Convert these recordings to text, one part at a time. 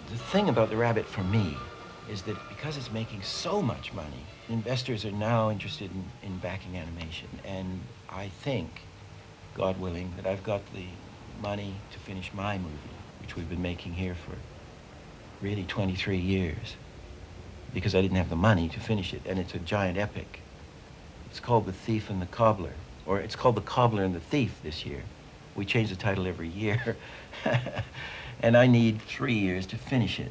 The thing about the Rabbit for me is that because it's making so much money, investors are now interested in backing animation. And I think, God willing, that I've got the money to finish my movie, which we've been making here for really 23 years, because I didn't have the money to finish it. And it's a giant epic. It's called The Thief and the Cobbler, or it's called The Cobbler and the Thief this year. We change the title every year. And I need 3 years to finish it.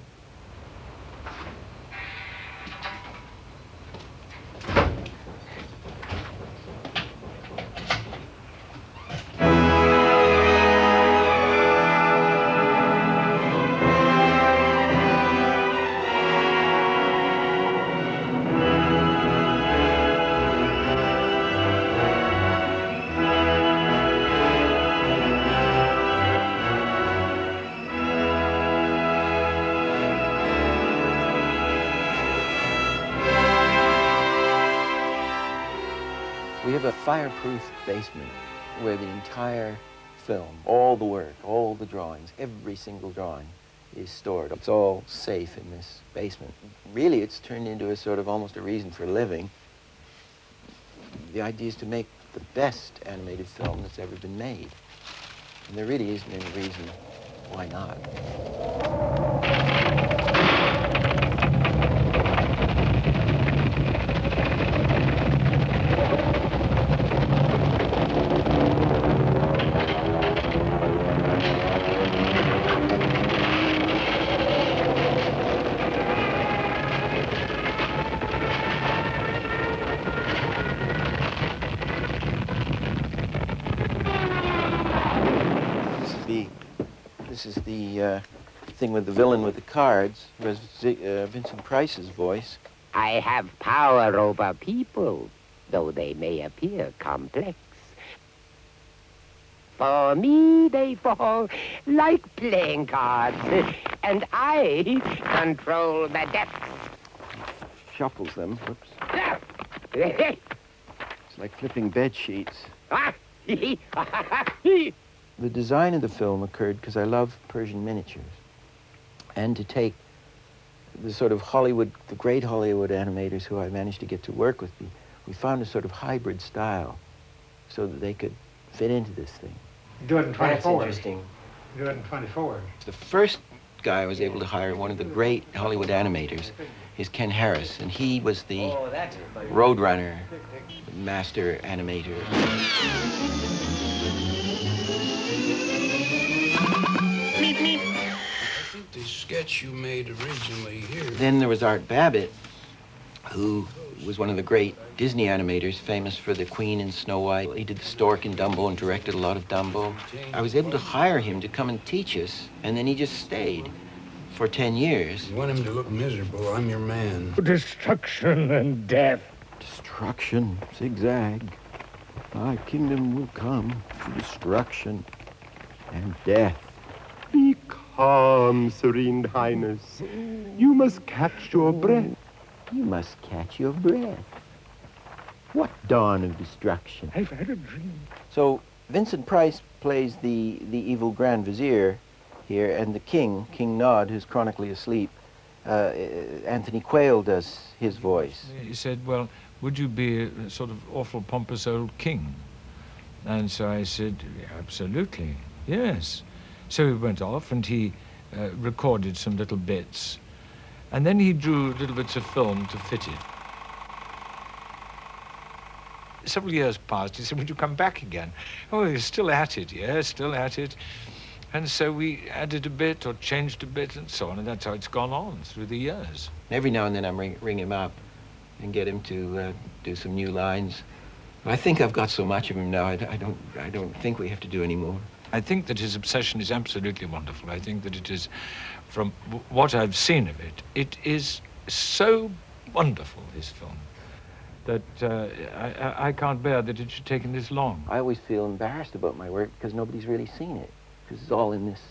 We have a fireproof basement where the entire film, all the work, all the drawings, every single drawing is stored. It's all safe in this basement. Really, it's turned into a sort of almost a reason for living. The idea is to make the best animated film that's ever been made. And there really isn't any reason why not. This is the thing with the villain with the cards. It was Vincent Price's voice. I have power over people, though they may appear complex. For me, they fall like playing cards, and I control the depths. Shuffles them. Whoops. It's like flipping bed sheets. The design of the film occurred because I love Persian miniatures. And to take the sort of Hollywood, the great Hollywood animators who I managed to get to work with, we found a sort of hybrid style so that they could fit into this thing. Do it in 24. That's interesting. Do it in 24. The first guy I was able to hire, one of the great Hollywood animators, is Ken Harris, and he was the Roadrunner master animator. I think the sketch you made originally here. Then there was Art Babbit, who was one of the great Disney animators, famous for The Queen and Snow White. He did the Stork in Dumbo and directed a lot of Dumbo. I was able to hire him to come and teach us, and then he just stayed for 10 years. You want him to look miserable, I'm your man. Destruction and death. Destruction, zigzag. Thy kingdom will come to destruction and death. Be calm, Serene Highness. You must catch your breath. You must catch your breath. What dawn of destruction? I've had a dream. So Vincent Price plays the evil Grand Vizier here, and the king, King Nod, who's chronically asleep, Anthony Quayle does his voice. He said, well, would you be a sort of awful pompous old king? And so I said, absolutely, yes. So he went off and he recorded some little bits. And then he drew little bits of film to fit it. Several years passed. He said, would you come back again? Oh, he's still at it, yes, still at it. And so we added a bit or changed a bit and so on, and that's how it's gone on through the years. Every now and then I ring him up and get him to do some new lines. I think I've got so much of him now, I don't think we have to do any more. I think that his obsession is absolutely wonderful. I think that it is, from what I've seen of it, it is so wonderful, this film, that I can't bear that it should take him this long. I always feel embarrassed about my work because nobody's really seen it. Because it's all in this,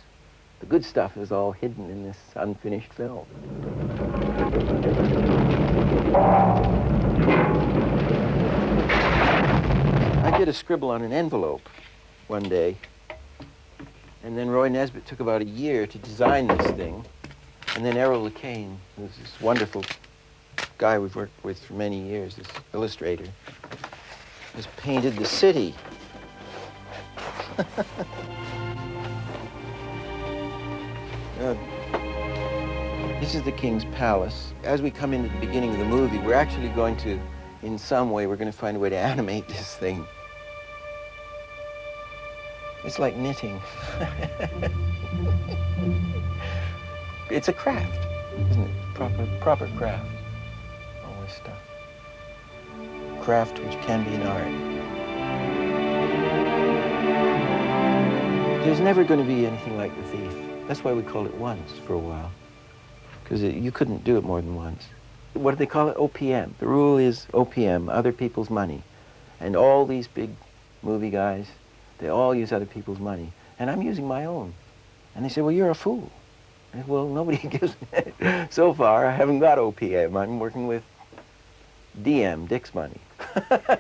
the good stuff is all hidden in this unfinished film. I did a scribble on an envelope one day, and then Roy Nesbitt took about a year to design this thing. And then Errol LeCaine, who's this wonderful guy we've worked with for many years, this illustrator, has painted the city. This is the King's Palace. As we come into the beginning of the movie, we're actually going to, in some way, we're going to find a way to animate this thing. It's like knitting. It's a craft, isn't it? Proper craft. All this stuff. Craft which can be an art. There's never going to be anything like The Thief. That's why we called it Once for a while. Because you couldn't do it more than once. What do they call it? OPM. The rule is OPM, other people's money. And all these big movie guys, they all use other people's money. And I'm using my own. And they say, well, you're a fool. I said, well, nobody gives me. So far, I haven't got OPM. I'm working with DM, Dick's money,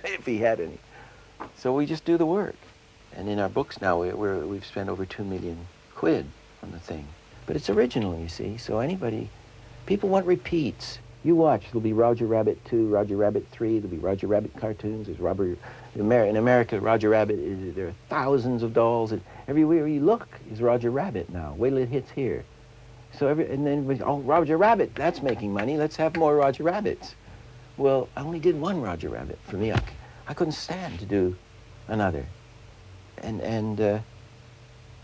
if he had any. So we just do the work. And in our books now, we've spent over 2 million quid on the thing. But it's original, you see, so anybody, people want repeats. You watch, there'll be Roger Rabbit 2, Roger Rabbit 3, there'll be Roger Rabbit cartoons, there's in America, Roger Rabbit, there are thousands of dolls, and everywhere you look is Roger Rabbit now. Wait till it hits here. So and then, oh, Roger Rabbit, that's making money, let's have more Roger Rabbits. Well, I only did one Roger Rabbit. For me, I couldn't stand to do another. And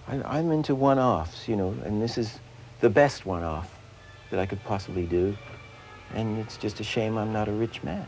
I'm into one-offs, you know, and this is the best one-off that I could possibly do. And it's just a shame I'm not a rich man.